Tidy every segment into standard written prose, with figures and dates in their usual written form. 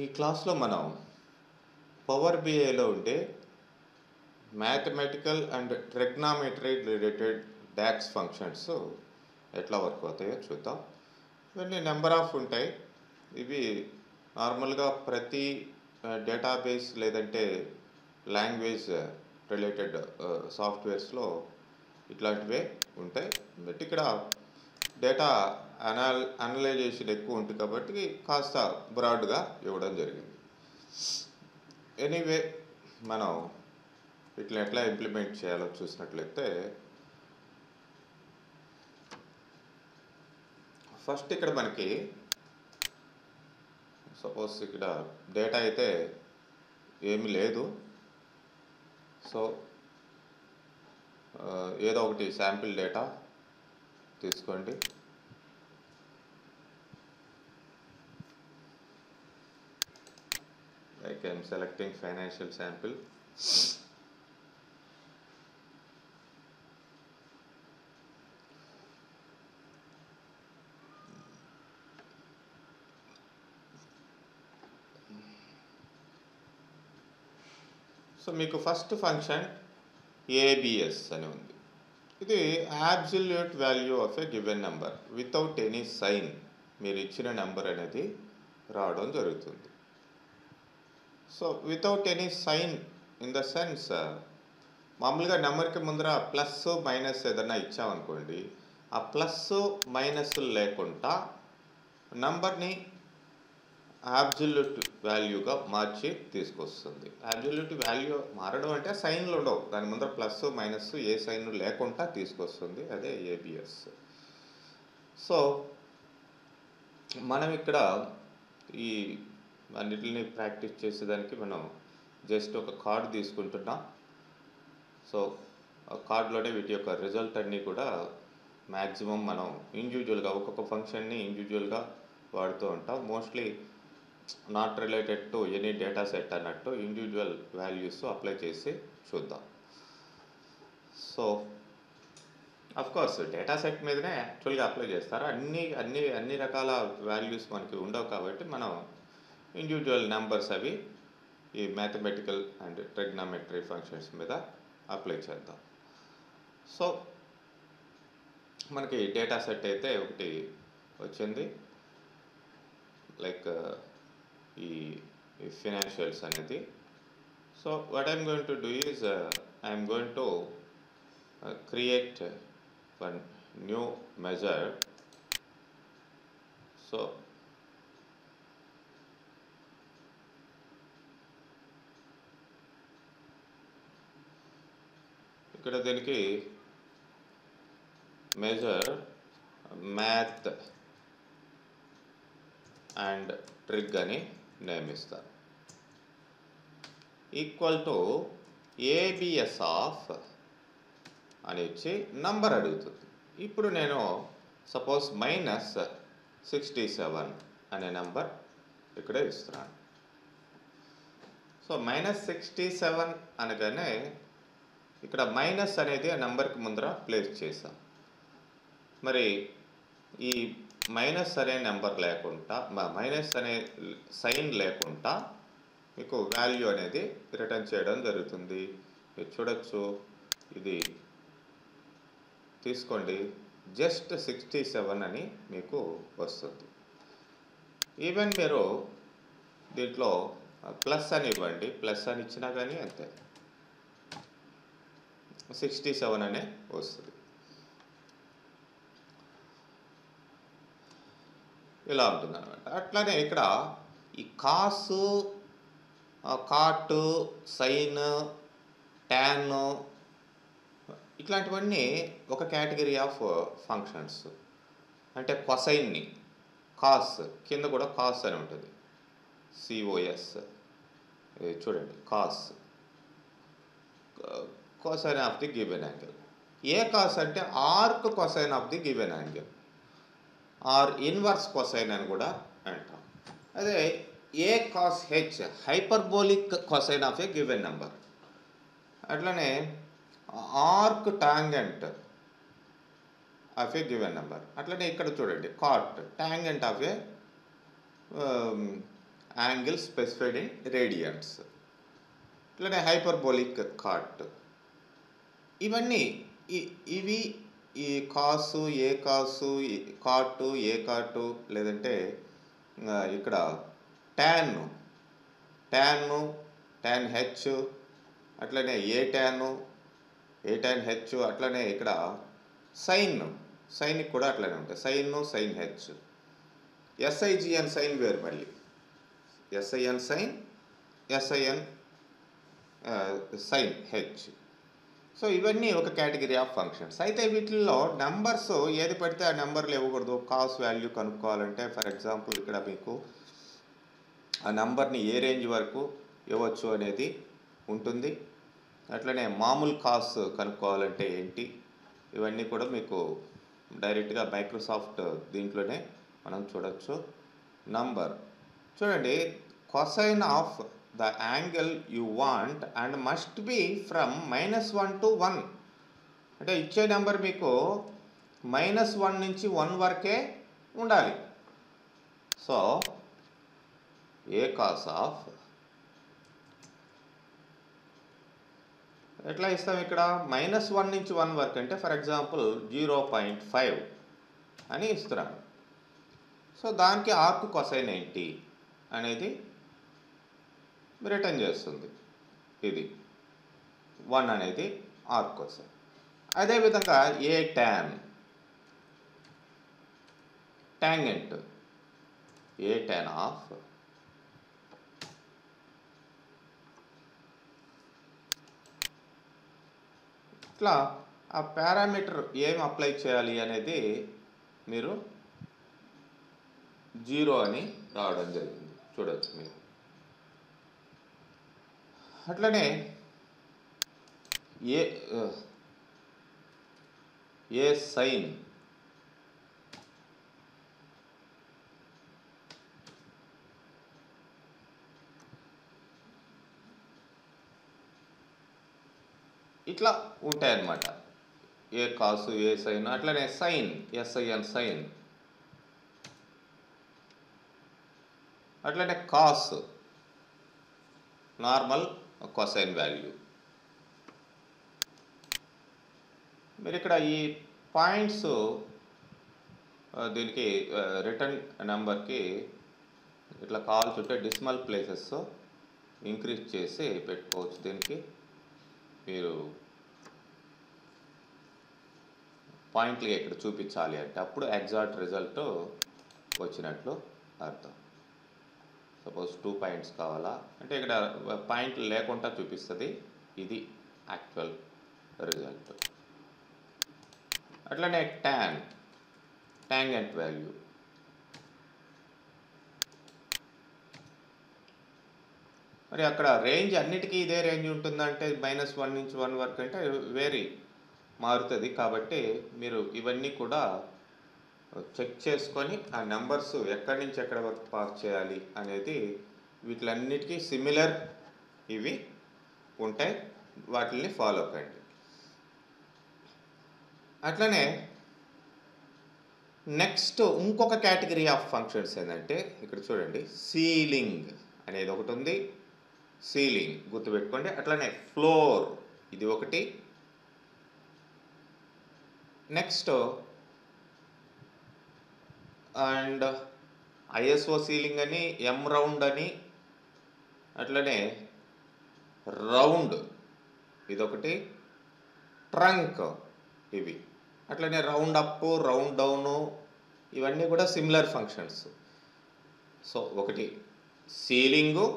ఈ క్లాస్లో మనం పవర్ బిఐలో ఉండే mathematical and trigonometry related DAX functions ఎట్లా వర్క్ అవుతాయో చూద్దాం. ఇవన్నీ నెంబర్ ఆఫ్ ఉంటాయి. ఇవి నార్మల్గా ప్రతి డేటాబేస్ లేదంటే లాంగ్వేజ్ రిలేటెడ్ సాఫ్ట్వేర్స్లో ఇట్లాంటివే ఉంటాయి. బట్ ఇక్కడ డేటా అనలైజేషన్ ఎక్కువ ఉంటుంది కాబట్టి కాస్త బ్రాడ్గా ఇవ్వడం జరిగింది. ఎనీవే మనం ఇట్లా ఎట్లా ఇంప్లిమెంట్ చేయాలో చూసినట్లయితే ఫస్ట్ ఇక్కడ మనకి సపోజ్ ఇక్కడ డేటా అయితే ఏమీ లేదు. సో ఏదో ఒకటి శాంపిల్ డేటా తీసుకోండి. Like I am selecting financial sample. So మీకు ఫస్ట్ ఫంక్షన్ ఏబిఎస్ అని ఉంది. ఇది absolute value of a given number without any sign మీరు ఇచ్చిన నెంబర్ అనేది రావడం జరుగుతుంది. So without any sign in the sense మామూలుగా నెంబర్కి ముందర ప్లస్ మైనస్ ఏదైనా ఇచ్చామనుకోండి, ఆ ప్లస్ మైనస్ లేకుండా నంబర్ని అబ్సల్యూట్ వాల్యూగా మార్చి తీసుకొస్తుంది. అబ్సల్యూట్ వాల్యూ మారడం అంటే సైన్లు ఉండవు, దాని ముందర ప్లస్ మైనస్ ఏ సైన్ లేకుండా తీసుకొస్తుంది. అదే ఏబిఎస్. సో మనం ఇక్కడ ఈ అన్నిటిని ప్రాక్టీస్ చేసేదానికి మనం జస్ట్ ఒక కార్డు తీసుకుంటున్నాం. సో ఆ కార్డులోనే వీటి యొక్క రిజల్ట్ అన్నీ కూడా మ్యాక్సిమం మనం ఇండివిజువల్గా ఒక్కొక్క ఫంక్షన్ని ఇండివిజువల్గా వాడుతూ ఉంటాం. Mostly not related to any data set అన్నట్టు ఇండివిజువల్ వాల్యూస్ అప్లై చేసి చూద్దాం. సో అఫ్కోర్స్ డేటా సెట్ మీదనే యాక్చువల్గా అప్లై చేస్తారు. అన్ని రకాల వాల్యూస్ మనకి ఉండవు కాబట్టి మనం ఇండివిజువల్ నెంబర్స్ అవి ఈ మ్యాథమెటికల్ అండ్ ట్రిగ్నామెట్రీ ఫంక్షన్స్ మీద అప్లై చేద్దాం. సో మనకి డేటా సెట్ అయితే ఒకటి వచ్చింది, లైక్ ఈ ఫినాన్షియల్స్ అనేది. So what I'm going to do is I'm going to create one new measure. So ఇక్కడ దీనికి మెజర్ మ్యాథ్ అండ్ ట్రిగ్ అని నేమ్ ఇస్తాను. ఈక్వల్ టు ఏబిఎస్ ఆఫ్ అని ఇచ్చి నంబర్ అడుగుతుంది. ఇప్పుడు నేను సపోజ్ -67 అనే నంబర్ ఇక్కడ ఇస్తున్నాను. సో -67 అనగానే ఇక్కడ మైనస్ అనేది ఆ నెంబర్కి ముందర ప్లేస్ చేసాం. మరి ఈ మైనస్ అనే నెంబర్ లేకుండా, మైనస్ అనే సైన్ లేకుండా మీకు వాల్యూ అనేది రిటర్న్ చేయడం జరుగుతుంది. మీరు చూడొచ్చు, ఇది తీసుకోండి, జస్ట్ 67 అని మీకు వస్తుంది. ఈవెన్ మీరు దీంట్లో ప్లస్ అని ఇవ్వండి, ప్లస్ అని ఇచ్చినా కానీ అంతే, 67 అనే వస్తుంది. ఇలా ఉంటుంది అనమాట. అట్లానే ఇక్కడ ఈ కాసు, కాటు, సైన్, ట్యాన్ ఇట్లాంటివన్నీ ఒక కేటగిరీ ఆఫ్ ఫంక్షన్స్. అంటే కొసైన్ని, కాస్ కింద కూడా కాస్ అని ఉంటుంది, సిఓఎస్. చూడండి, cos cosine of the given angle. A cos అంటే arc cosine of the given angle, or inverse cosine అని కూడా అంటాం. అదే A cos H hyperbolic cosine of a given number. అట్లనే arc tangent of a given number. అట్లనే ఇక్కడ చూడండి, cot tangent of a angle specified in radians. ఇట్లానే hyperbolic cot. ఇవన్నీ ఇవి ఈ కాసు, ఏ కాసు, కాటు, ఏ కాటు, లేదంటే ఇక్కడ ట్యాన్ హెచ్, అట్లనే ఏ ట్యాన్ హెచ్, అట్లనే ఇక్కడ సైన్కి కూడా అట్లనే ఉంటాయి, సైన్ హెచ్. ఎస్ఐజిఎన్ సైన్ వేరు మళ్ళీ, SIN sine, SIN sine H. So ఇవన్నీ ఒక కేటగిరీ ఆఫ్ ఫంక్షన్స్. అయితే వీటిల్లో నెంబర్స్ ఏది పడితే ఆ నెంబర్లు ఇవ్వకూడదు. కాస్ వాల్యూ కనుక్కోవాలంటే ఫర్ ఎగ్జాంపుల్ ఇక్కడ మీకు ఆ నెంబర్ని ఏ రేంజ్ వరకు ఇవ్వచ్చు అనేది ఉంటుంది. అట్లనే మామూలు కాస్ కనుక్కోవాలంటే ఏంటి, ఇవన్నీ కూడా మీకు డైరెక్ట్గా మైక్రోసాఫ్ట్ దీంట్లోనే మనం చూడొచ్చు. నంబర్ చూడండి, cosine of the angle you want and must be from -1 to 1. అంటే ఇచ్చే నెంబర్ మీకు -1 నుంచి 1 వరకే ఉండాలి. సో ఏ కాస్ ఆఫ్ ఎట్లా ఇస్తాం ఇక్కడ, -1 నుంచి 1 వరకు అంటే ఫర్ ఎగ్జాంపుల్ 0.5 అని ఇస్తున్నాను. సో దానికి ఆర్క్ కొసైన్ ఏంటి అనేది రిటర్న్ చేస్తుంది. ఇది 1 అనేది ఆర్క్ కొసైన్. అదేవిధంగా ఏ ట్యాంగెంట్, ఏ ట్యాన్ ఆఫ్ ఇట్లా ఆ పారామీటర్ ఏం అప్లై చేయాలి అనేది మీరు 0 అని రావడం జరిగింది, చూడవచ్చు మీరు. అట్లనే ఏ సైన్, ఇట్లా ఉంటాయన్నమాట. ఏ కాసు, ఏ సైన్. అట్లనే సైన్, ఎస్ఐఎన్ సైన్. అట్లనే కాస్, నార్మల్ కొసైన్ వాల్యూ. మీరు ఇక్కడ ఈ పాయింట్స్ దీనికి రిటర్న్ నెంబర్కి ఇట్లా కావాల్సి డెసిమల్ ప్లేసెస్ ఇంక్రీజ్ చేసి పెట్టుకోవచ్చు. దీనికి మీరు పాయింట్లు ఇక్కడ చూపించాలి అంటే అప్పుడు ఎగ్జాక్ట్ రిజల్ట్ వచ్చినట్లు అర్థం. సపోజ్ 2 పాయింట్స్ కావాలా అంటే ఇక్కడ పాయింట్లు లేకుండా చూపిస్తుంది, ఇది యాక్చువల్ రిజల్ట్. అట్లనే ట్యాంగెంట్ వాల్యూ. మరి అక్కడ రేంజ్ అన్నిటికీ ఇదే రేంజ్ ఉంటుందంటే -1 నుంచి 1 వరకు అంటే వేరీ మారుతుంది. కాబట్టి మీరు ఇవన్నీ కూడా చెక్ చేసుకొని ఆ నెంబర్స్ ఎక్కడి నుంచి ఎక్కడి వరకు పాస్ చేయాలి అనేది వీటిలన్నిటికీ సిమిలర్ ఇవి ఉంటాయి, వాటిని ఫాలో కండి. అట్లనే నెక్స్ట్ ఇంకొక కేటగిరీ ఆఫ్ ఫంక్షన్స్ ఏంటంటే ఇక్కడ చూడండి, సీలింగ్ అనేది ఒకటి ఉంది. సీలింగ్ గుర్తుపెట్టుకోండి. అట్లనే ఫ్లోర్ ఇది ఒకటి. నెక్స్ట్ అండ్ ఐఎస్ఓ సీలింగ్ అని, ఎం రౌండ్ అని, అట్లనే రౌండ్ ఇదొకటి, ట్రంక్ ఇవి. అట్లనే రౌండ్ అప్, రౌండ్ డౌను, ఇవన్నీ కూడా సిమిలర్ ఫంక్షన్స్. సో ఒకటి సీలింగు,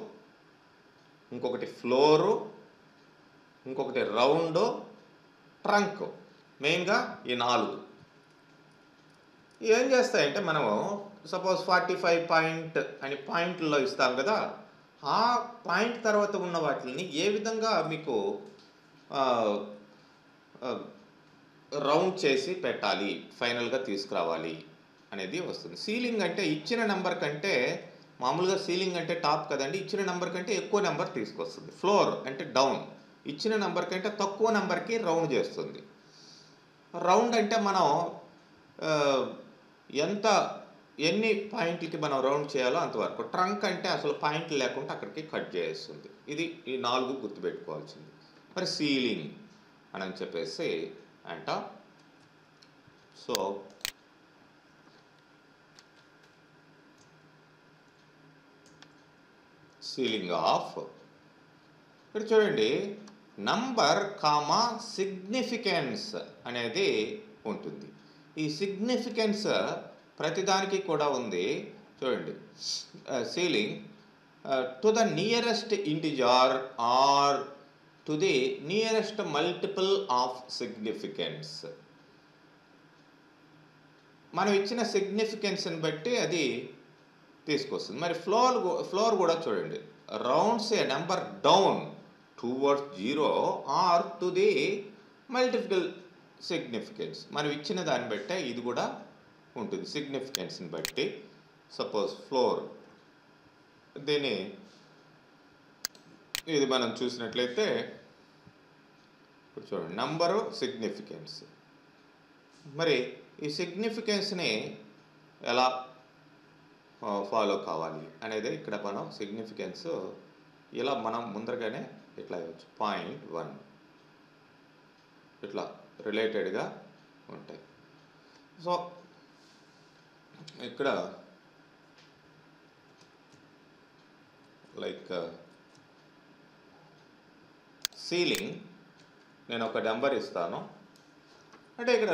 ఇంకొకటి ఫ్లోరు, ఇంకొకటి రౌండ్, ట్రంక్. మెయిన్గా ఈ 4 ఏం చేస్తాయంటే మనము సపోజ్ 45 పాయింట్ అని పాయింట్లో ఇస్తాం కదా, ఆ పాయింట్ తర్వాత ఉన్న వాటిని ఏ విధంగా మీకు రౌండ్ చేసి పెట్టాలి, ఫైనల్గా తీసుకురావాలి అనేది వస్తుంది. సీలింగ్ అంటే ఇచ్చిన నెంబర్ కంటే, మామూలుగా సీలింగ్ అంటే టాప్ కదండి, ఇచ్చిన నెంబర్ కంటే ఎక్కువ నెంబర్ తీసుకొస్తుంది. ఫ్లోర్ అంటే డౌన్, ఇచ్చిన నెంబర్ కంటే తక్కువ నెంబర్కి రౌండ్ చేస్తుంది. రౌండ్ అంటే మనం ఎంత ఎన్ని పాయింట్లకి మనం రౌండ్ చేయాలో అంతవరకు. ట్రంక్ అంటే అసలు పాయింట్లు లేకుండా అక్కడికి కట్ చేస్తుంది. ఇది ఈ 4 గుర్తుపెట్టుకోవాల్సింది. మరి సీలింగ్ అని చెప్పేసి అంటాం. సో సీలింగ్ ఆఫ్, ఇక్కడ చూడండి నంబర్ కామా సిగ్నిఫికెన్స్ అనేది ఉంటుంది. ఈ సిగ్నిఫికెన్స్ ప్రతిదానికి కూడా ఉంది. చూడండి ceiling to the nearest integer or to the nearest multiple of significance. మనం ఇచ్చిన సిగ్నిఫికెన్స్ని బట్టి అది తీసుకొస్తుంది. మరి ఫ్లోర్ కూడా చూడండి, rounds a number down towards 0 or to the multiple significance. మనం ఇచ్చిన దాన్ని బట్టే ఇది కూడా ఉంటుంది సిగ్నిఫికెన్స్ని బట్టి. సపోజ్ ఫ్లోర్, దీన్ని ఇది మనం చూసినట్లయితే ఇప్పుడు చూడండి నంబరు సిగ్నిఫికెన్స్. మరి ఈ సిగ్నిఫికెన్స్ని ఎలా ఫాలో కావాలి అనేది ఇక్కడ మనం సిగ్నిఫికెన్స్ ఇలా మనం ముందరగానే ఇట్లా ఇవ్వచ్చు. 0.1 ఇట్లా రిలేటెడ్గా ఉంటాయి. సో ఇక్కడ లైక్ సీలింగ్ నేను ఒక నెంబర్ ఇస్తాను, అంటే ఇక్కడ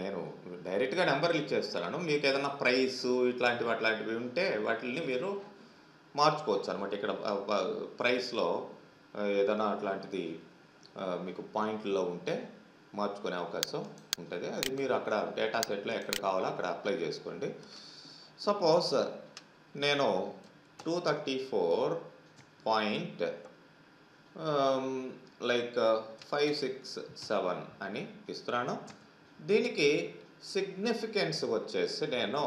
నేను డైరెక్ట్గా నెంబర్లు ఇచ్చేస్తాను. మీకు ఏదైనా ప్రైస్ అట్లాంటివి ఉంటే వాటిని మీరు మార్చుకోవచ్చు అనమాట. ఇక్కడ ప్రైస్లో ఏదైనా అట్లాంటిది మీకు పాయింట్లో ఉంటే మార్చుకునే అవకాశం ఉంటుంది. అది మీరు అక్కడ డేటా సెట్లో ఎక్కడ కావాలో అక్కడ అప్లై చేసుకోండి. సపోజ్ నేను 234.567 అని ఇస్తున్నాను. దీనికి సిగ్నిఫికెన్స్ వచ్చేసి నేను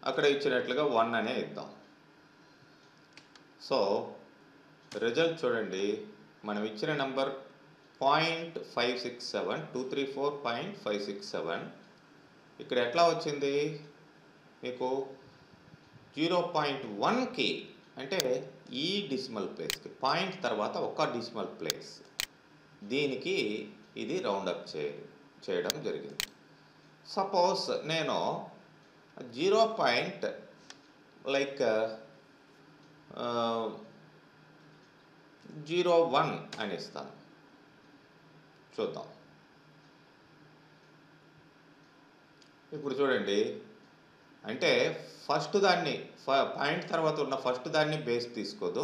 అక్కడ ఇచ్చినట్లుగా 1 అనే ఇద్దాం. సో రిజల్ట్ చూడండి, మనం ఇచ్చిన నెంబర్ 0.567, 234.567. ఇక్కడ ఎట్లా వచ్చింది మీకు 0.1కి, అంటే ఈ డెసిమల్ ప్లేస్కి పాయింట్ తర్వాత ఒక డెసిమల్ ప్లేస్, దీనికి ఇది రౌండప్ చేయడం జరిగింది. సపోజ్ నేను 0.01 అని ఇస్తాను. చూద్దాం. ఇప్పుడు చూడండి, అంటే ఫస్ట్ దాన్ని పాయింట్ తర్వాత ఉన్న ఫస్ట్ దాన్ని బేస్ తీసుకోదు,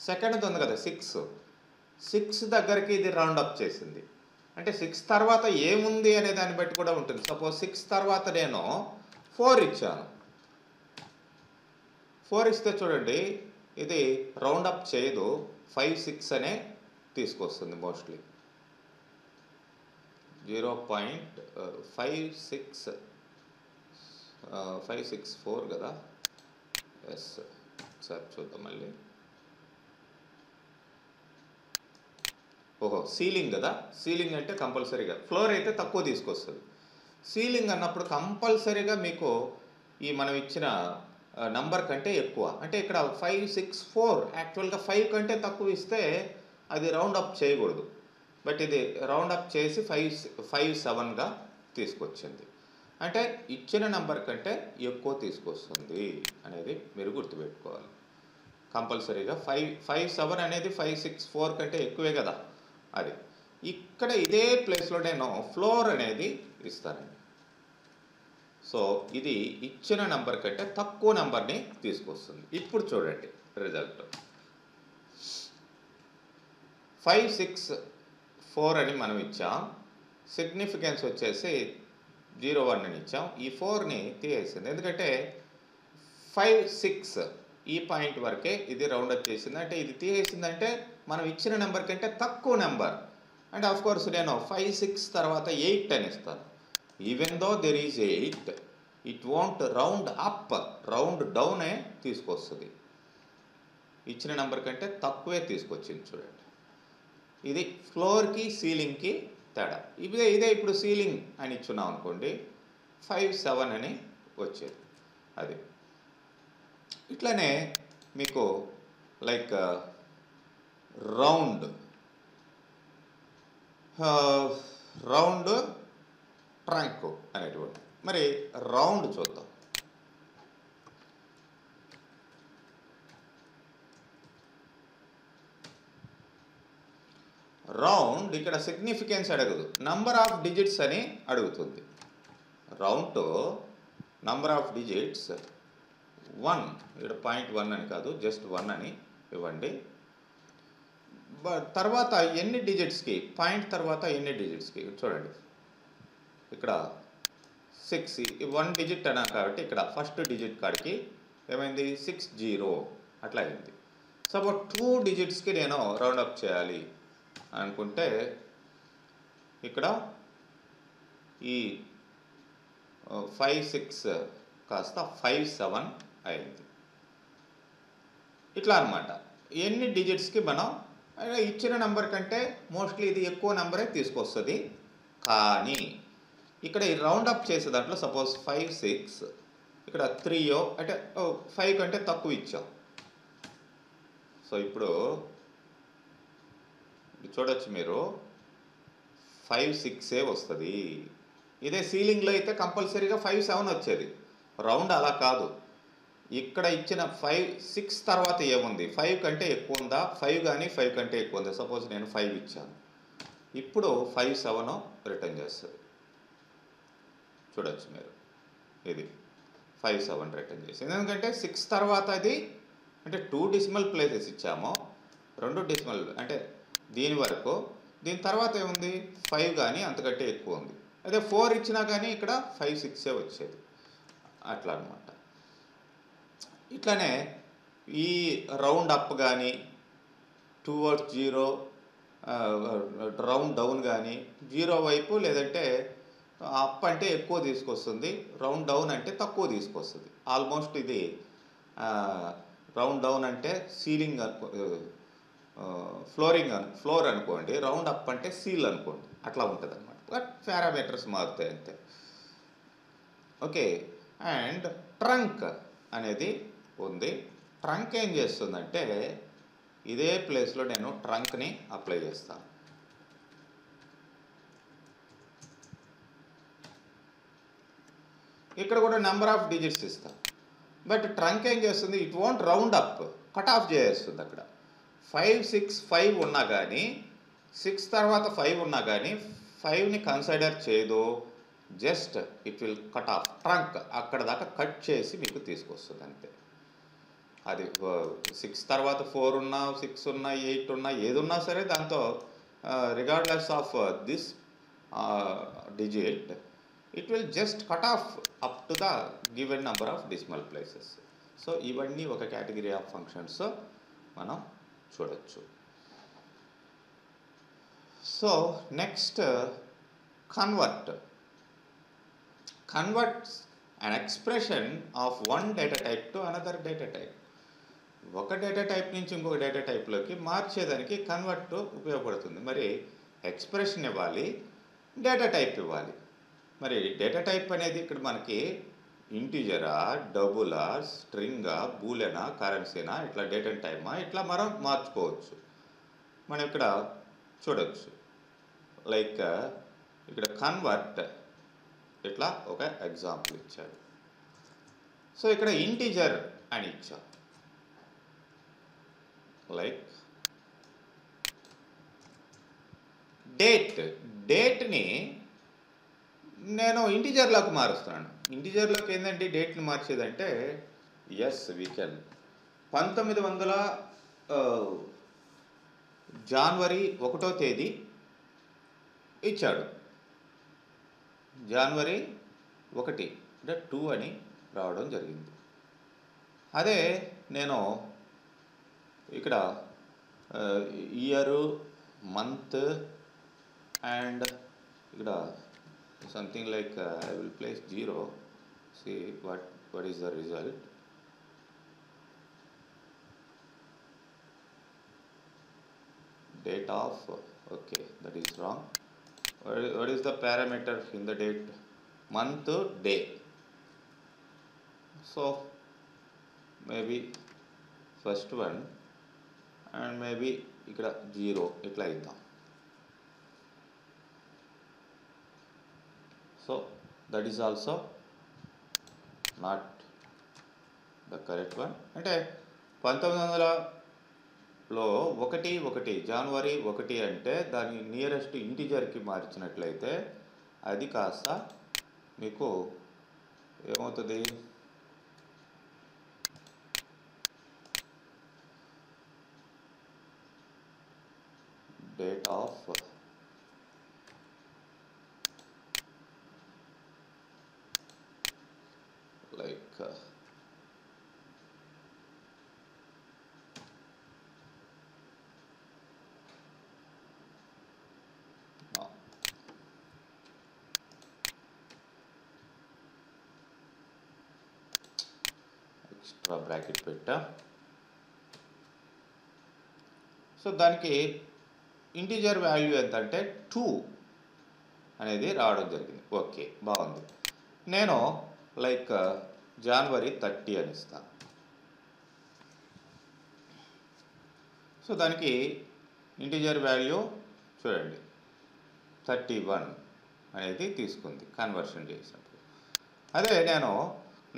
సెకండ్ ఉంది కదా 6 దగ్గరికి ఇది రౌండప్ చేసింది. అంటే 6 తర్వాత ఏముంది అనే దాన్ని బట్టి కూడా ఉంటుంది. సపోజ్ 6 తర్వాత నేను 4 ఇచ్చాను. 4 ఇస్తే చూడండి ఇది రౌండప్ చేయదు, 5, 6 అనే తీసుకొస్తుంది మోస్ట్లీ. 0.564 కదా. ఎస్, ఒకసారి చూద్దాం మళ్ళీ. ఓహో, సీలింగ్ కదా. సీలింగ్ అంటే కంపల్సరీగా, ఫ్లోర్ అయితే తక్కువ తీసుకొస్తుంది. సీలింగ్ అన్నప్పుడు కంపల్సరీగా మీకు ఈ మనం ఇచ్చిన నంబర్ కంటే ఎక్కువ, అంటే ఇక్కడ 564, యాక్చువల్గా 5 కంటే తక్కువ ఇస్తే అది రౌండప్ చేయకూడదు. బట్ ఇది రౌండప్ చేసి 57గా తీసుకొచ్చింది. అంటే ఇచ్చిన నెంబర్ కంటే ఎక్కువ తీసుకొస్తుంది అనేది మీరు గుర్తుపెట్టుకోవాలి. కంపల్సరీగా 57 అనేది 564 కంటే ఎక్కువే కదా. అది ఇక్కడ ఇదే ప్లేస్లో నేను ఫ్లోర్ అనేది ఇస్తానండి. సో ఇది ఇచ్చిన నెంబర్ కంటే తక్కువ నెంబర్ని తీసుకొస్తుంది. ఇప్పుడు చూడండి రిజల్ట్ 564 అని మనం ఇచ్చాం. సిగ్నిఫికెన్స్ వచ్చేసి 0.1 అని ఇచ్చాం. ఈ 4ని తీసేసింది, ఎందుకంటే 5, 6 ఈ పాయింట్ వరకే ఇది రౌండప్ చేసింది. అంటే ఇది తీసేసిందంటే మనం ఇచ్చిన నెంబర్ కంటే తక్కువ నెంబర్. అండ్ ఆఫ్ కోర్స్ నేను 5, 6 తర్వాత 8 అని ఇస్తాను. Even though there is 8, it won't round up, round డౌనే తీసుకొస్తుంది. ఇచ్చిన నెంబర్ కంటే తక్కువే తీసుకొచ్చింది చూడండి. ఇది ఫ్లోర్కి సీలింగ్కి తేడా. ఇదే ఇప్పుడు సీలింగ్ అని ఇచ్చున్నాం అనుకోండి 5-7 అని వచ్చేది. అది ఇట్లనే మీకు లైక్ రౌండ్ రౌండ్ ట్రంక్ అనేటువంటి. మరి రౌండ్ చూద్దాం. రౌండ్ ఇక్కడ సిగ్నిఫికెన్స్ అడగదు, నంబర్ ఆఫ్ డిజిట్స్ అని అడుగుతుంది. రౌండ్తో నంబర్ ఆఫ్ డిజిట్స్ 1, ఇక్కడ 0.1 అని కాదు, జస్ట్ 1 అని ఇవ్వండి. తర్వాత ఎన్ని డిజిట్స్కి, పాయింట్ తర్వాత ఎన్ని డిజిట్స్కి చూడండి. ఇక్కడ 6, 1 డిజిట్ అన్నా కాబట్టి ఇక్కడ ఫస్ట్ డిజిట్ కాడికి ఏమైంది 60 అట్లా అయింది. సపోజ్ 2 డిజిట్స్కి నేను రౌండప్ చేయాలి అనుకుంటే ఇక్కడ ఈ 5, 6 కాస్త 5, 7 అయింది. ఇట్లా అనమాట. ఎన్ని డిజిట్స్కి మనం ఇచ్చిన నెంబర్ కంటే మోస్ట్లీ ఇది ఎక్కువ నెంబరే తీసుకొస్తుంది. కానీ ఇక్కడ ఈ రౌండప్ చేసే దాంట్లో సపోజ్ 5, 6 ఇక్కడ 3 అంటే 5 కంటే తక్కువ ఇచ్చాం. సో ఇప్పుడు చూడొచ్చు మీరు 5, 6 వస్తుంది. ఇదే సీలింగ్లో అయితే కంపల్సరీగా 5, 7 వచ్చేది. రౌండ్ అలా కాదు. ఇక్కడ ఇచ్చిన 5, 6 తర్వాత ఏముంది, 5 కంటే ఎక్కువ ఉందా, 5 కానీ 5 కంటే ఎక్కువ ఉందా. సపోజ్ నేను 5 ఇచ్చాను, ఇప్పుడు 5, 7 రిటర్న్ చేస్తుంది. చూడొచ్చు మీరు, ఇది 5, 7 రిటర్న్ చేసింది. ఎందుకంటే 6 తర్వాత అది అంటే 2 డెసిమల్ ప్లేసెస్ ఇచ్చాము, 2 డెసిమల్ అంటే దీని వరకు. దీని తర్వాత ఏముంది 5 కానీ అంతకంటే ఎక్కువ ఉంది. అదే 4 ఇచ్చినా కానీ ఇక్కడ 5, 6 వచ్చేది. అట్లా అనమాట. ఇట్లానే ఈ రౌండ్ అప్ కానీ టువర్డ్స్ 0, రౌండ్ డౌన్ కానీ 0 వైపు లేదంటే అప్ అంటే ఎక్కువ తీసుకొస్తుంది, రౌండ్ డౌన్ అంటే తక్కువ తీసుకొస్తుంది. ఆల్మోస్ట్ ఇది రౌండ్ డౌన్ అంటే సీలింగ్ ఫ్లోర్ అనుకోండి, రౌండ్ అప్ అంటే సీల్ అనుకోండి, అట్లా ఉంటుంది అనమాట. బట్ పారామీటర్స్ మారుతాయి అంతే. ఓకే. అండ్ ట్రంక్ అనేది ఉంది. ట్రంక్ ఏం చేస్తుందంటే ఇదే ప్లేస్లో నేను ట్రంక్ని అప్లై చేస్తాను. ఇక్కడ కూడా నెంబర్ ఆఫ్ డిజిట్స్ ఇస్తాను. బట్ ట్రంక్ ఏం చేస్తుంది, it won't round up, cut off చేస్తుంది. అక్కడ 5, 6, 5 ఉన్నా కానీ 6 తర్వాత 5 ఉన్నా కానీ 5ని కన్సిడర్ చేయదు. Just it will cut off. Trunk అక్కడ దాకా కట్ చేసి మీకు తీసుకొస్తుంది అంతే. అది 6 తర్వాత 4 ఉన్నా, 6 ఉన్నా, 8 ఉన్నా, ఏది ఉన్నా సరే దాంతో regardless of this digit it will just cut off up to the given number of decimal places. So ఇవన్నీ ఒక కేటగిరీ ఆఫ్ ఫంక్షన్స్ మనం చూడొచ్చు. So next convert. Converts an expression of one data type to another data type. ఒక data type నుంచి ఇంకొక data టైప్లోకి మార్చేదానికి convert ఉపయోగపడుతుంది. మరి expression ఇవ్వాలి, డేటా టైప్ ఇవ్వాలి. మరి డేటా టైప్ అనేది ఇక్కడ మనకి ఇంటీజరా, డబులా, స్ట్రింగా, బూలెనా, కరెన్సీనా, ఇట్లా డేటా టైమా, ఇట్లా మనం మార్చుకోవచ్చు. మనం ఇక్కడ చూడవచ్చు. లైక్ ఇక్కడ కన్వర్ట్ ఇట్లా ఒక ఎగ్జాంపుల్ ఇచ్చాడు. సో ఇక్కడ ఇంటీజర్ అని ఇచ్చాం. లైక్ డేట్ని నేను ఇంటీజర్లోకి మారుస్తున్నాను. ఇంటీజర్లోకి ఏంటంటే డేట్ని మార్చేదంటే ఎస్ వీ కెన్. 1900 జనవరి 1వ తేదీ ఇచ్చాడు. జనవరి 1 అంటే 2 అని రావడం జరిగింది. అదే నేను ఇక్కడ ఇయరు, మంత్ అండ్ ఇక్కడ something like I will place 0. see what is the result. Date of Okay, that is wrong. What is the parameter in the date? Month, day. So maybe first one and maybe ఇక్కడ 0 ఇట్లా ఇద్దాం. So that is also not the correct one. అంటే 1900లో 1 జనవరి 1 అంటే దాని nearest ఇంటిజర్కి మార్చినట్లయితే అది కాస్త మీకు ఏమవుతుంది? Date of like no. Extra bracket పెట్టా. సో దానికి ఇంటిజర్ వాల్యూ ఎంత అంటే 2 అనేది రావడం జరిగింది. ఓకే, బాగుంది. నేను లైక్ జనవరి 30 అని ఇస్తాను. సో దానికి ఇంటిజర్ వాల్యూ చూడండి 31 అనేది తీసుకుంది కన్వర్షన్ చేసినప్పుడు. అదే నేను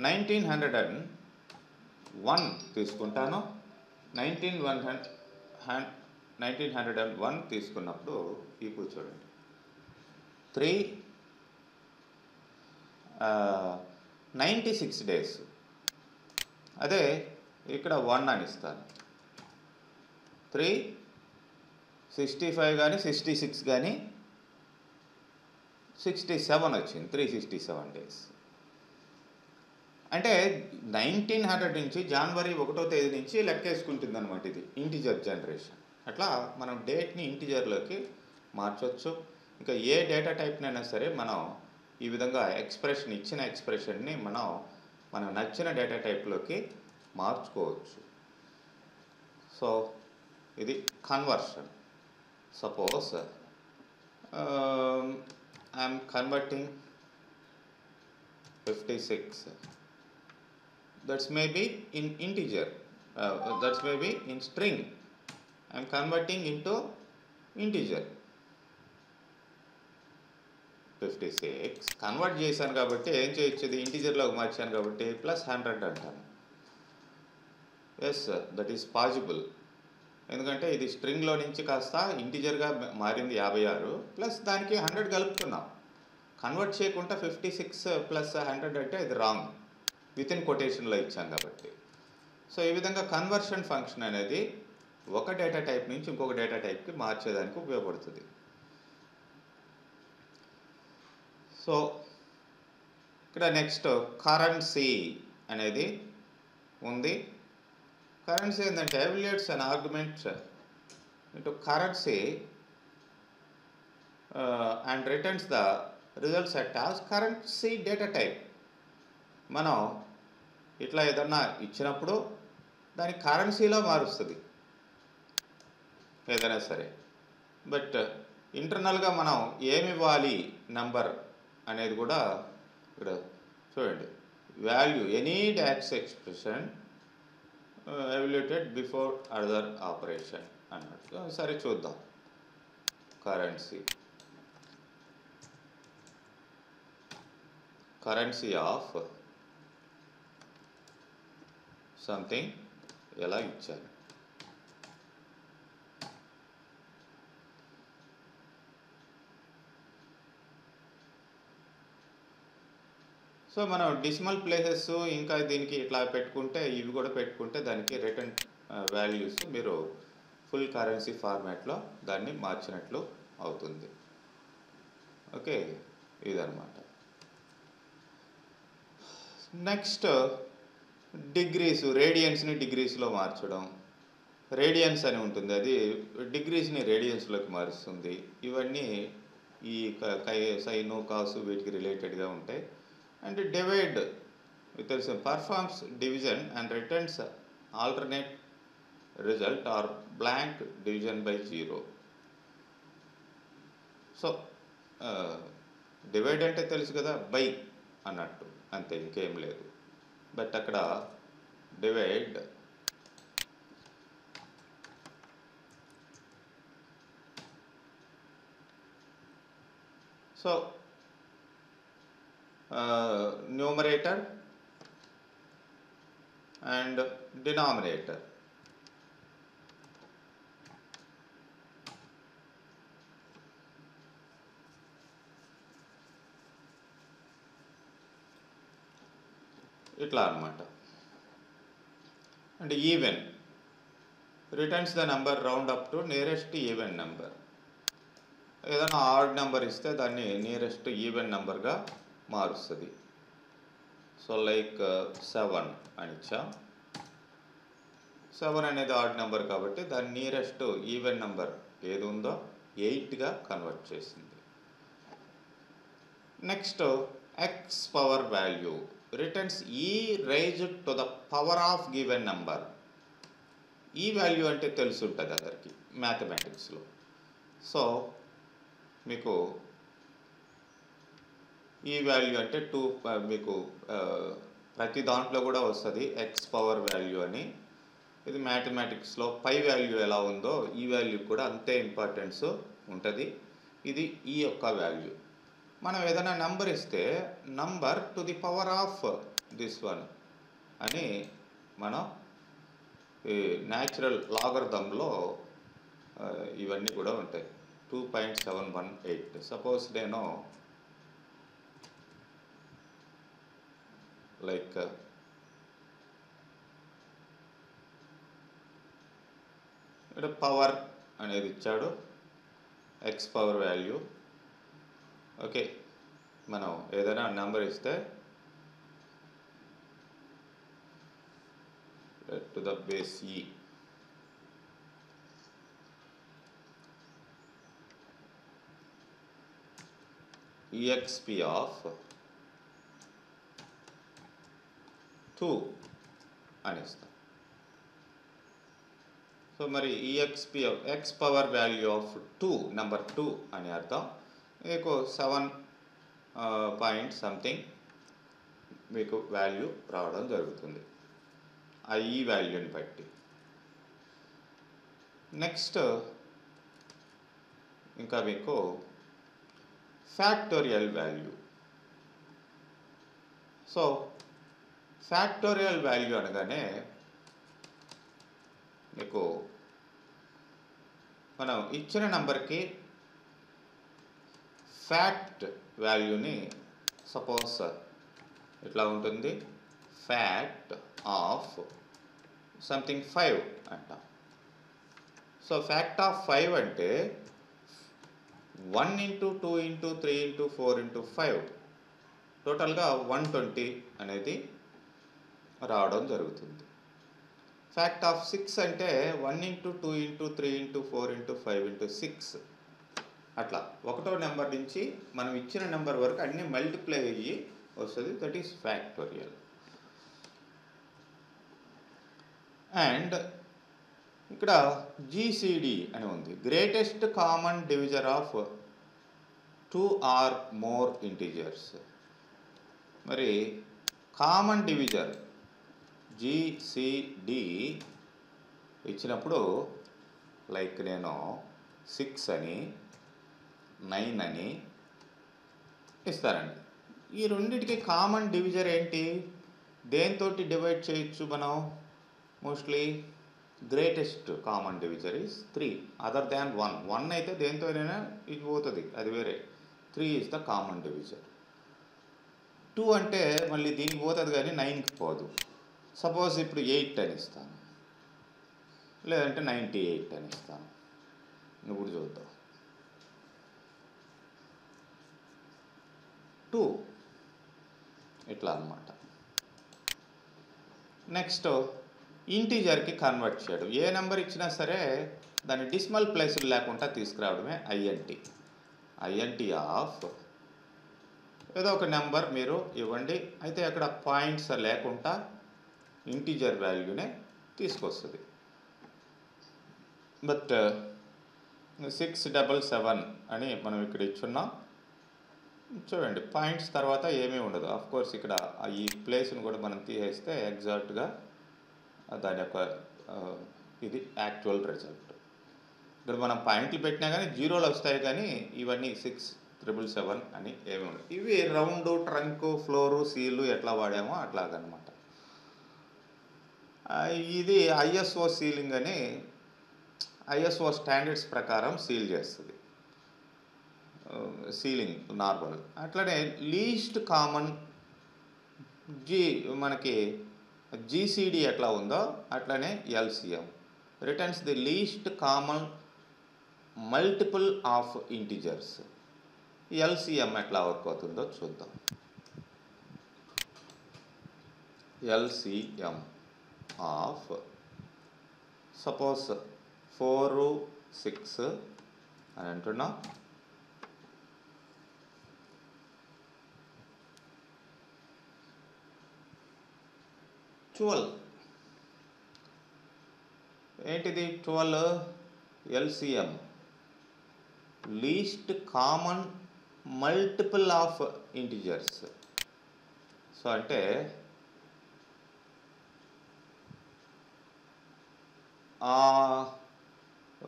1901 తీసుకుంటాను. 1901 తీసుకున్నప్పుడు ఇప్పుడు చూడండి 96 డేస్. అదే ఇక్కడ 1 అని ఇస్తాను. 365 కానీ 66 కానీ 67 వచ్చింది. 367 డేస్. అంటే 1900 నుంచి జనవరి 1వ తేదీ నుంచి లెక్కేసుకుంటుంది అనమాట ఇది ఇంటిజర్ జనరేషన్. అట్లా మనం డేట్ని ఇంటిజర్లోకి మార్చవచ్చు. ఇంకా ఏ డేటా టైప్నైనా సరే మనం ఈ విధంగా ఇచ్చిన ఎక్స్ప్రెషన్ని మనం నచ్చిన డేటా టైప్లోకి మార్చుకోవచ్చు. సో ఇది conversion. Suppose I'm converting 56. That's maybe in integer. That's maybe in string. I'm converting into integer. 56 convert చేశాను కాబట్టి ఏం చేయొచ్చు? ఇంటిజర్లోకి మార్చాను కాబట్టి +100 అంటాను. Yes, that is possible. ఎందుకంటే ఇది స్ట్రింగ్లో నుంచి కాస్త ఇంటిజర్గా మారింది 56 ప్లస్ దానికి 100 కలుపుతున్నాం. కన్వర్ట్ చేయకుండా 56 + 100 అంటే ఇది రాంగ్. వితిన్ కొటేషన్లో ఇచ్చాం కాబట్టి. సో ఈ విధంగా కన్వర్షన్ ఫంక్షన్ అనేది ఒక డేటా టైప్ నుంచి ఇంకొక డేటా టైప్కి మార్చేదానికి ఉపయోగపడుతుంది. సో ఇక్కడ నెక్స్ట్ కరెన్సీ అనేది ఉంది. కరెన్సీ ఏంటంటే evaluates an argument into currency and returns the result set as currency data type. మనం ఇట్లా ఏదన్నా ఇచ్చినప్పుడు దాని కరెన్సీలో మారుస్తుంది ఏదైనా సరే. బట్ ఇంటర్నల్గా మనం ఏమి ఇవ్వాలి నంబర్ అనేది కూడా ఇక్కడ చూడండి. Value any DAX expression evaluated before other operation అన్నట్టు. సరే చూద్దాం. కరెన్సీ ఆఫ్ సంథింగ్ ఎలా ఇచ్చారు. సో మనం డెసిమల్ ప్లేసెస్ ఇంకా దీనికి ఇట్లా పెట్టుకుంటే ఇవి కూడా పెట్టుకుంటే దానికి రిటర్న్ వాల్యూస్ మీరు ఫుల్ కరెన్సీ ఫార్మాట్లో దాన్ని మార్చినట్లు అవుతుంది. ఓకే, ఇదన్నమాట. నెక్స్ట్ డిగ్రీస్, రేడియన్స్ని డిగ్రీస్లో మార్చడం. రేడియన్స్ అని ఉంటుంది, అది డిగ్రీస్ని రేడియన్స్లోకి మారుస్తుంది. ఇవన్నీ ఈ సైను కాసు వీటికి రిలేటెడ్గా ఉంటాయి. అండ్ డివైడ్ తెలుసు, performs division and returns alternate result or blank division by 0. So divide అంటే తెలుసు కదా, బై అన్నట్టు, అంతే, ఇంకేం లేదు. బట్ అక్కడ divide so numerator and denominator. ఇట్లా అన్నమాట. And even returns the number round up to nearest even number. ఏదైనా ఆడ్ నెంబర్ ఇస్తే దాన్ని నియరెస్ట్ ఈవెన్ నెంబర్గా మారుస్తుంది. సో లైక్ 7 అని ఇచ్చా. 7 అనేది ఆడ్ నెంబర్ కాబట్టి దాని నియరెస్ట్ ఈవెన్ నెంబర్ ఏది ఉందో 8గా కన్వర్ట్ చేసింది. Next X power value returns E raised to the power of given number. E value అంటే తెలిసి ఉంటుంది అందరికి మ్యాథమెటిక్స్లో. సో మీకు ఈ వాల్యూ అంటే 2 మీకు ప్రతి దాంట్లో కూడా వస్తుంది ఎక్స్ పవర్ వాల్యూ అని. ఇది మ్యాథమెటిక్స్లో పై వాల్యూ ఎలా ఉందో ఈ వాల్యూ కూడా అంతే ఇంపార్టెన్స్ ఉంటుంది. ఇది ఈ యొక్క వాల్యూ. మనం ఏదైనా నంబర్ ఇస్తే number to the power of this one అని మనం ఈ న్యాచురల్ లాగరిథంలో ఇవన్నీ కూడా ఉంటాయి. 2.718. సపోజ్ నేను లైక్ ఇక్కడ పవర్ అనేది ఇచ్చాడు, ఎక్స్ పవర్ వాల్యూ. ఓకే, మనం ఏదైనా నెంబర్ ఇస్తే టు ద బేస్ ఈ exp ఆఫ్ 2 అని ఇస్తాం. సో మరి exp of X power value of 2 number 2 అని అర్థం. మీకు 7 పాయింట్ సంథింగ్ మీకు వాల్యూ రావడం జరుగుతుంది ఈ వాల్యూని బట్టి. నెక్స్ట్ ఇంకా మీకు factorial value. So factorial value అనగానే మీకు మనం ఇచ్చిన నెంబర్కి ఫ్యాక్ట్ వాల్యూని సపోజ్ ఇట్లా ఉంటుంది, ఫ్యాక్ట్ ఆఫ్ సంథింగ్ 5 అంటాం. సో ఫ్యాక్ట్ ఆఫ్ 5 అంటే 1 × 2 × 3 × 4 × 5 టోటల్గా 120 అనేది రావడం జరుగుతుంది. ఫ్యాక్ట్ ఆఫ్ 6 అంటే 1 × 2 × 3 × 4 × 5 × 6. అట్లా ఒకటో నెంబర్ నుంచి మనం ఇచ్చిన నెంబర్ వరకు అన్నీ మల్టిప్లై అయ్యి వస్తుంది. That is factorial. అండ్ ఇక్కడ జీసీడి అని ఉంది, greatest common divisor of 2 or more integers. మరి కామన్ డివిజర్ జీసీడి ఇచ్చినప్పుడు లైక్ నేను 6 అని 9 అని ఇస్తారండి. ఈ రెండింటికి కామన్ డివిజర్ ఏంటి, దేంతో డివైడ్ చేయొచ్చు మనం? Mostly greatest common divisor is 3 other than 1. 1 అయితే దేంతోనైనా ఇది పోతుంది, అది వేరే. 3 ఈజ్ ద కామన్ డివిజర్. 2 అంటే మళ్ళీ దీనికి పోతుంది కానీ 9కి పోదు. సపోజ్ ఇప్పుడు 8 అని ఇస్తాను, లేదంటే 98 అని ఇస్తాను. ఇప్పుడు చూద్దాం. 2 ఇట్లా అన్నమాట. నెక్స్ట్ ఇంటీజర్కి కన్వర్ట్ చేయడం. ఏ నెంబర్ ఇచ్చినా సరే దాన్ని డెసిమల్ ప్లేసులు లేకుండా తీసుకురావడమే ఐఎన్టీ. ఐఎన్టీ ఆఫ్ ఏదో ఒక నెంబర్ మీరు ఇవ్వండి, అయితే అక్కడ పాయింట్స్ లేకుండా ఇంటీజర్ వాల్యూనే తీసుకొస్తుంది. బట్ 677 అని మనం ఇక్కడ ఇచ్చున్నాం. చూడండి పాయింట్స్ తర్వాత ఏమీ ఉండదు. ఆఫ్ కోర్స్ ఇక్కడ ఈ ప్లేస్ని కూడా మనం తీసేస్తే ఎగ్జాక్ట్గా దాని యొక్క ఇది యాక్చువల్ రిజల్ట్. ఇక్కడ మనం పాయింట్లు పెట్టినా కానీ జీరోలు వస్తాయి, కానీ ఇవన్నీ 677 అని ఏమి ఉండదు. ఇవి రౌండ్, ట్రంక్, ఫ్లోరు, సీలు ఎట్లా వాడామో అట్లాగనమాట. ఇది ఐఎస్ఓ సీలింగ్ అని ఐఎస్ఓ స్టాండర్డ్స్ ప్రకారం సీల్ చేస్తుంది సీలింగ్ నార్మల్. అట్లనే లీస్ట్ కామన్ మనకి జీసీడీ ఎట్లా ఉందో అట్లనే LCM returns the least common multiple of integers. LCM ఎట్లా వర్క్ అవుతుందో చూద్దాం. ఎల్సిఎం ఆఫ్ సపోజ్ 4, 6 అని అంటున్నాం. ఏంటిది 12? LCM least common multiple of integers. So అంటే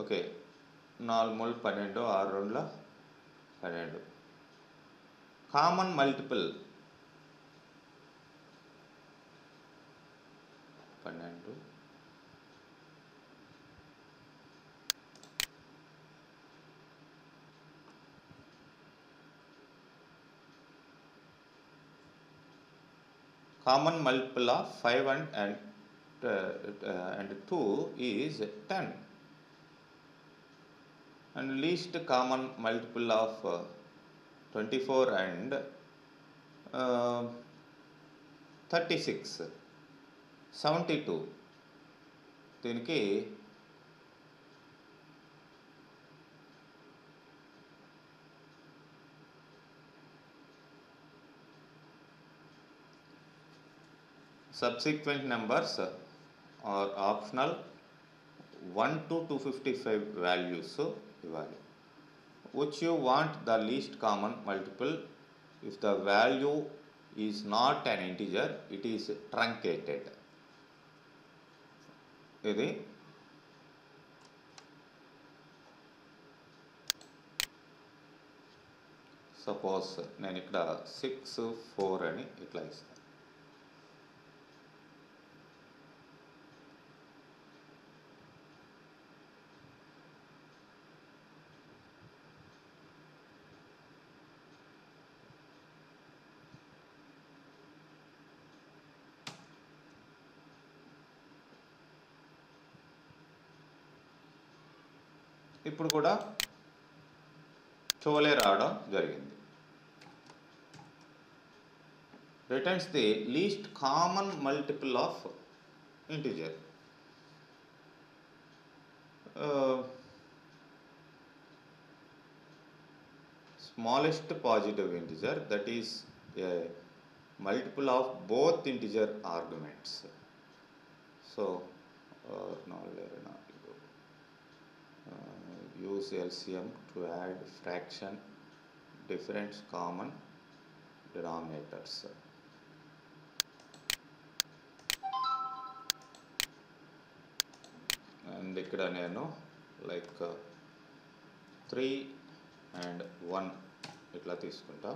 ఓకే, 4 మూడు 12, 6 2 12. Common multiple 12. Common multiple of 5 and 2 is 10. And least common multiple of 24 and 36, 72. దీనికి subsequent numbers are optional. 1 to 255 values ఇవ్వాలి. Which you want the least common multiple. If the value is not an integer, it is truncated. ఇది suppose నేను ఇక్కడ 6, 4 అని ఇట్లా ఇస్తాను. ఇప్పుడు కూడా 12 రావడం జరిగింది. Returns the least common multiple of integer. Smallest positive integer, that is a multiple of both integer arguments. So use LCM to add fraction different common denominators. And ఇక్కడ నేను లైక్ 3 and 1 ఇట్లా తీసుకుంటా.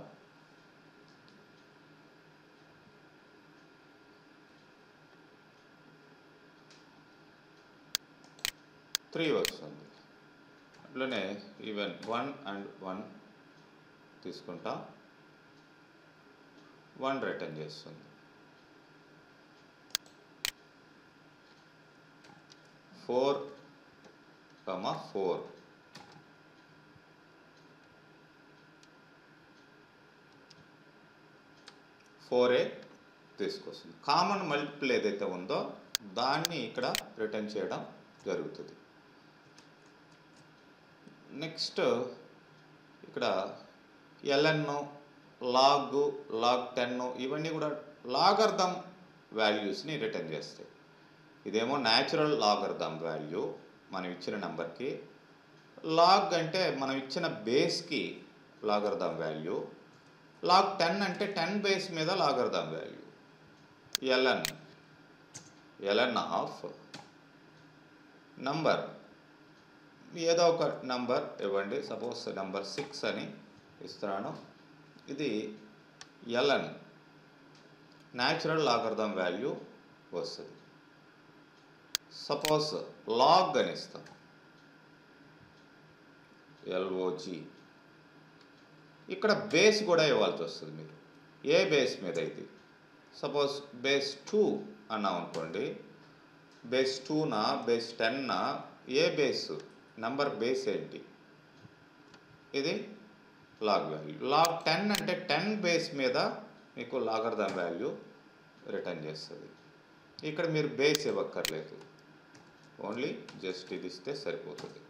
త్రీ వస్తుంది. అట్లనే even 1 and 1 తీసుకుంటా, 1 return చేస్తుంది. 4, 4 4a తీసుకొస్తుంది. Common multiple ఏదైతే ఉందో దాన్ని ఇక్కడ రిటర్న్ చేయడం జరుగుతుంది. నెక్స్ట్ ఇక్కడ ln, log, log 10 ఇవన్నీ కూడా లాగర్థం వాల్యూస్ని రిటర్న్ చేస్తాయి. ఇదేమో న్యాచురల్ లాగర్థం వాల్యూ మనం ఇచ్చిన నెంబర్కి లాగ్ అంటే మనం ఇచ్చిన బేస్కి లాగర్థం వాల్యూ. లాగ్ 10 అంటే 10 బేస్ మీద logarithm value. ln of number, ఏదో ఒక నంబర్ ఇవ్వండి, సపోజ్ నంబర్ 6 అని ఇస్తున్నాను. ఇది ln న్యాచురల్ లాగర్థం వాల్యూ వస్తుంది. సపోజ్ లాగ్ అని ఇస్తాం, log. ఇక్కడ బేస్ కూడా ఇవ్వాల్సి వస్తుంది మీరు. ఏ బేస్ మీద ఇది, సపోజ్ బేస్ 2 అన్నాం అనుకోండి, బేస్ 2నా బేస్ 10నా, ఏ బేస్ నంబర్ బేస్ ఏంటి, ఇది లాగ్ వాల్యూ. లాగ్ 10 అంటే 10 బేస్ మీద మీకు లాగర్థం వాల్యూ రిటర్న్ చేస్తుంది. ఇక్కడ మీరు బేస్ ఇవ్వక్కర్లేదు, ఓన్లీ జస్ట్ ఇది ఇస్తే సరిపోతుంది.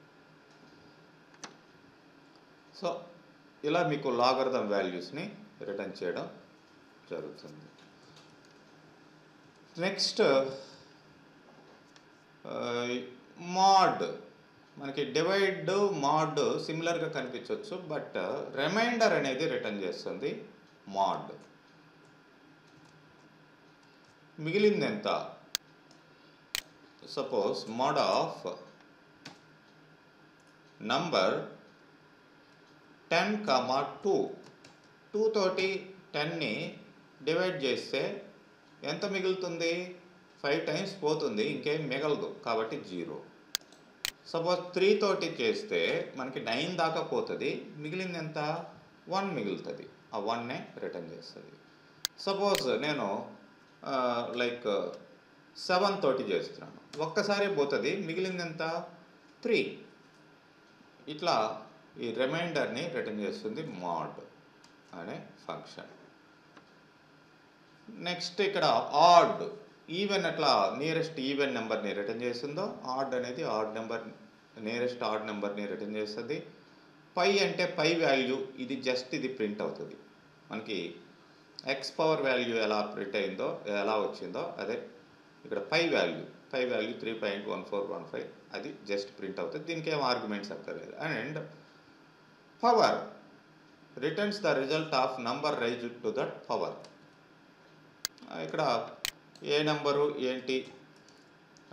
సో ఇలా మీకు లాగర్థం వాల్యూస్ని రిటర్న్ చేయడం జరుగుతుంది. Next mod. మనకి డివైడ్ మాడ్ సిమిలర్గా కనిపించవచ్చు, బట్ రిమైండర్ అనేది రిటర్న్ చేస్తుంది మాడ్. మిగిలింది ఎంత, సపోజ్ మాడ్ ఆఫ్ నంబర్ 10, 2 తోటి 10ని డివైడ్ చేస్తే ఎంత మిగులుతుంది, 5 టైమ్స్ పోతుంది, ఇంకేం మిగలదు, కాబట్టి 0. సపోజ్ 3 తోటి చేస్తే మనకి 9 దాకా పోతుంది, మిగిలింది ఎంత, 1 మిగులుతుంది, ఆ 1నే రిటర్న్ చేస్తుంది. సపోజ్ నేను లైక్ 7 తోటి చేస్తున్నాను, ఒక్కసారి పోతుంది, మిగిలింది ఎంత, 3. ఇట్లా ఈ రిమైండర్ని రిటర్న్ చేస్తుంది మాడ్ అనే ఫంక్షన్. నెక్స్ట్ ఇక్కడ ఆడ్, ఈవెన్ అట్లా నియరెస్ట్ ఈవెన్ నెంబర్ని రిటర్న్ చేస్తుందో, ఆడ్ అనేది ఆడ్ నెంబర్, నియరెస్ట్ ఆడ్ నెంబర్ని రిటర్న్ చేస్తుంది. పై అంటే పై వాల్యూ, ఇది జస్ట్ ఇది ప్రింట్ అవుతుంది. మనకి ఎక్స్ పవర్ వాల్యూ ఎలా ప్రింట్ అయిందో, ఎలా వచ్చిందో అదే ఇక్కడ పై వాల్యూ 3.1415 అది జస్ట్ ప్రింట్ అవుతుంది, దీనికి ఏం ఆర్గ్యుమెంట్స్ అక్కర్లేదు. And power returns the result of number raised to that power. ఇక్కడ ఏ నెంబరు ఏంటి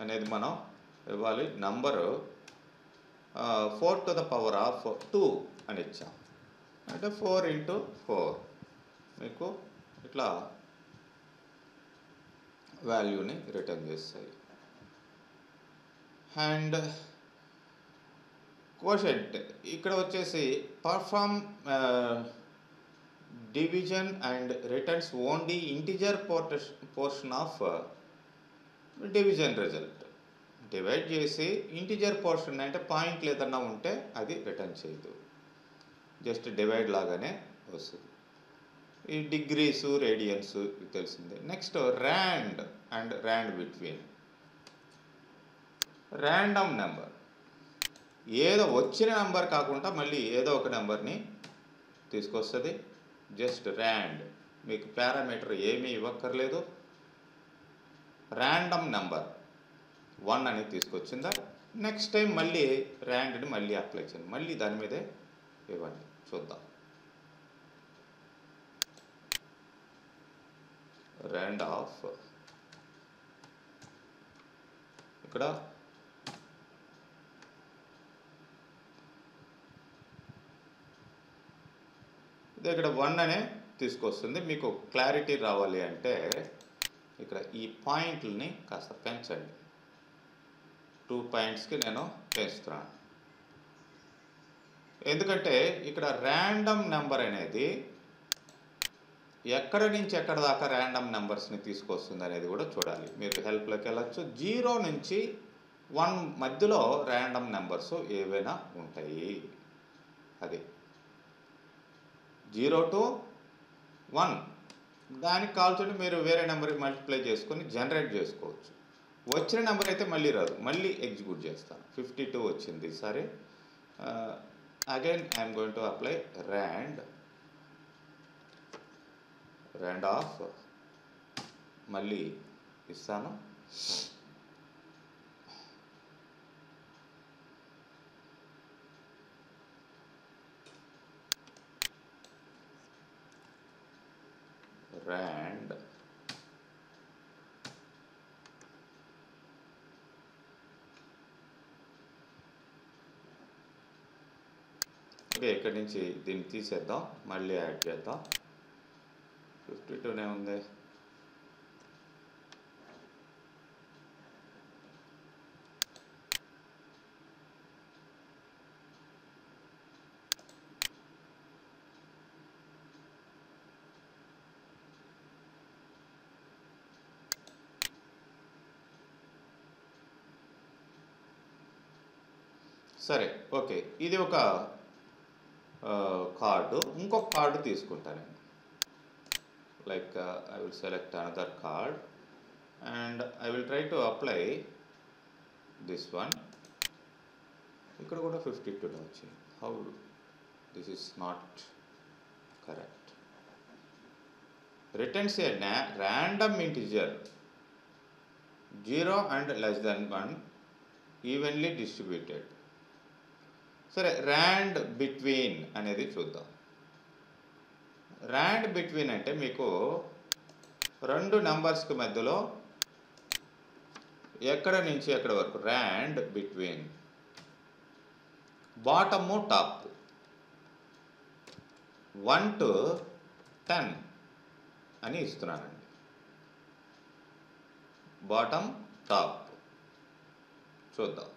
అనేది మనం ఇవ్వాలి. Number 4 to the power of 2 అని ఇచ్చాం, అంటే 4 into 4 మీకు ఇట్లా వాల్యూని రిటర్న్ చేస్తాయి. అండ్ కోషెంట్ ఇక్కడ వచ్చేసి perform division and returns only integer portion of division result. Divide చేసి ఇంటిజర్ పోర్షన్ అంటే పాయింట్లు ఏదన్నా ఉంటే అది రిటర్న్ చేయదు, జస్ట్ డివైడ్ లాగానే వస్తుంది. ఈ డిగ్రీసు రేడియన్స్ తెలిసిందే. Next rand and rand between. Random number, ఏదో వచ్చిన నెంబర్ కాకుండా మళ్ళీ ఏదో ఒక నెంబర్ని తీసుకొస్తుంది. జస్ట్ ర్యాండ్, మీకు పారామీటర్ ఏమీ ఇవ్వక్కర్లేదు. ర్యాండమ్ నెంబర్ 1 అని తీసుకొచ్చిందా, నెక్స్ట్ టైం మళ్ళీ ర్యాండ్ని మళ్ళీ అప్లై చేయండి, మళ్ళీ దాని మీదే ఇవ్వండి. చూద్దాం. ర్యాండ్ ఆఫ్, ఇక్కడ ఇది ఇక్కడ 1 అనే తీసుకొస్తుంది. మీకు క్లారిటీ రావాలి అంటే ఇక్కడ ఈ పాయింట్లని కాస్త పెంచండి. 2 పాయింట్స్కి నేను పెంచుతున్నాను, ఎందుకంటే ఇక్కడ ర్యాండమ్ నెంబర్ అనేది ఎక్కడ నుంచి ఎక్కడ దాకా ర్యాండమ్ నెంబర్స్ని తీసుకొస్తుంది అనేది కూడా చూడాలి. మీరు హెల్ప్లోకి వెళ్ళచ్చు. 0 నుంచి 1 మధ్యలో ర్యాండమ్ నెంబర్స్ ఏవైనా ఉంటాయి, అది 0 to 1 దానికి కావాల్సింది మీరు వేరే నెంబర్కి మల్టిప్లై చేసుకొని జనరేట్ చేసుకోవచ్చు. వచ్చిన నెంబర్ అయితే మళ్ళీ రాదు, మళ్ళీ ఎగ్జిక్యూట్ చేస్తాను. 52 వచ్చింది, సరే. Again I'm going to apply rand of, మళ్ళీ ఇస్తాను. rand ఓకే, ఇక్కడి నుంచి దీన్ని తీసేద్దాం, మళ్ళీ యాడ్ చేద్దాం. 52నే ఉంది. సరే, ఓకే, ఇది ఒక కార్డు. ఇంకొక కార్డు తీసుకుంటాను. Like I will select another card and I will try to apply this one. ఇక్కడ కూడా 52 వచ్చింది. How this is not correct. Returns a random integer 0 and less than 1 evenly distributed. సరే, rand between అనేది చూద్దాం. Rand between అంటే మీకు రెండు నంబర్స్కి మధ్యలో ఎక్కడ నుంచి ఎక్కడ వరకు rand between bottom top 1 to 10 అని ఇస్తున్నానండి. బాటమ్ టాప్ చూద్దాం.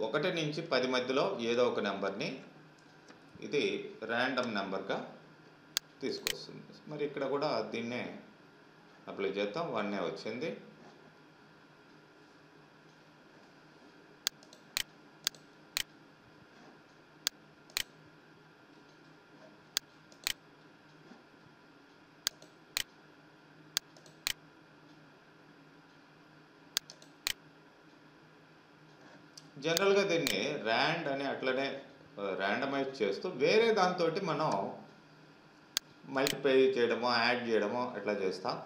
1 నుంచి 10 మధ్యలో ఏదో ఒక నెంబర్ని ఇది ర్యాండమ్ నెంబర్గా తీసుకొస్తుంది. మరి ఇక్కడ కూడా దీన్నే అప్లై చేద్దాం. 1 వచ్చింది. జనరల్గా దీన్ని ర్యాండ్ అని అట్లనే ర్యాండమైజ్ చేస్తూ వేరే దాంతో మనం మల్టిప్లై చేయడమో యాడ్ చేయడమో అట్లా చేస్తాం.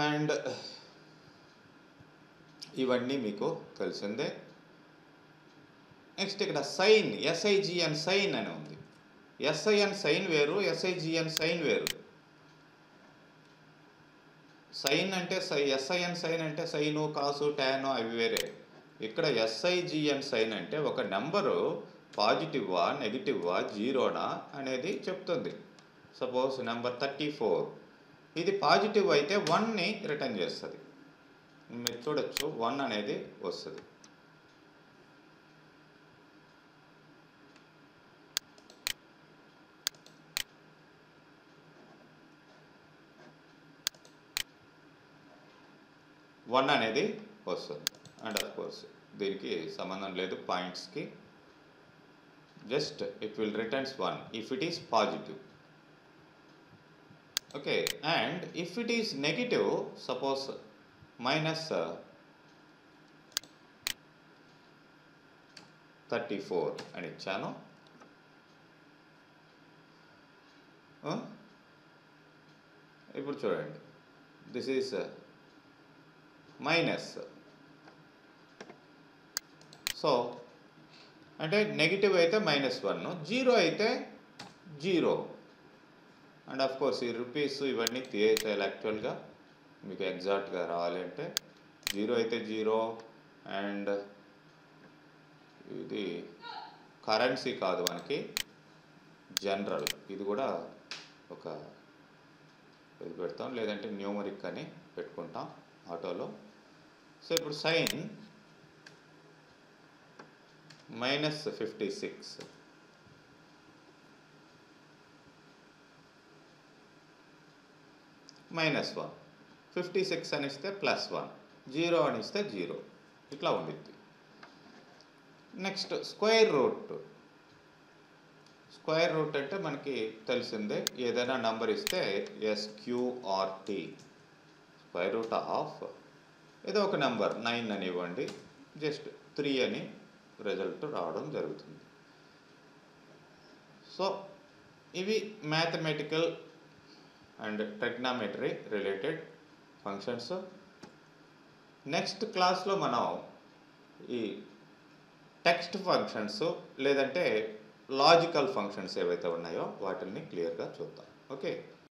అండ్ ఇవన్నీ మీకు తెలిసిందే. నెక్స్ట్ ఇక్కడ సైన్, SIGN సైన్ అని ఉంది. SIN సైన్ వేరు, SIGN సైన్ వేరు. సైన్ అంటే SIN సైన్ అంటే సైను, కాసు, టాను అవి వేరే. ఇక్కడ SIGN సైన్ అంటే ఒక నెంబరు పాజిటివ్వా నెగిటివ్వా జీరోనా అనేది చెప్తుంది. సపోజ్ నెంబర్ 34 ఇది పాజిటివ్ అయితే 1ని రిటర్న్ చేస్తుంది. మీరు చూడొచ్చు 1 అనేది వస్తుంది. వన్ అనేది వస్తుంది. అండ్ ఆఫ్ కోర్స్ దీనికి సంబంధం లేదు పాయింట్స్కి. Just it will returns 1 if it is positive. Okay, and if it is negative, suppose -34 అని ఇచ్చాను. ఇప్పుడు చూడండి, దిస్ ఈస్ మైనస్. సో అంటే నెగిటివ్ అయితే -1, జీరో అయితే 0. అండ్ ఆఫ్ కోర్స్ ఈ రూపీస్ ఇవన్నీ తీసేయాలి. యాక్చువల్గా మీకు ఎగ్జాక్ట్గా రావాలి అంటే 0 అయితే 0. అండ్ ఇది కరెన్సీ కాదు మనకి, జనరల్. ఇది కూడా ఒక ఇది పెడతాం, లేదంటే న్యూమరిక్ అని పెట్టుకుంటాం ఆటోలో. సో ఇప్పుడు సైన్ -56 -1, 56 అని ఇస్తే +1, 0 అని ఇస్తే 0, ఇట్లా ఉండిద్ది. Next square root. Square root అంటే మనకి తెలిసిందే, ఏదైనా నంబర్ ఇస్తే SQRT, స్క్వేర్ రూట్ ఆఫ్ ఏదో ఒక నెంబర్ 9 అని ఇవ్వండి, జస్ట్ 3 అని రిజల్ట్ రావడం జరుగుతుంది. సో ఇవి mathematical and trigonometry related functions. Next క్లాస్లో మనం ఈ టెక్స్ట్ ఫంక్షన్స్ లేదంటే లాజికల్ ఫంక్షన్స్ ఏవైతే ఉన్నాయో వాటిని క్లియర్గా చూద్దాం. ఓకే.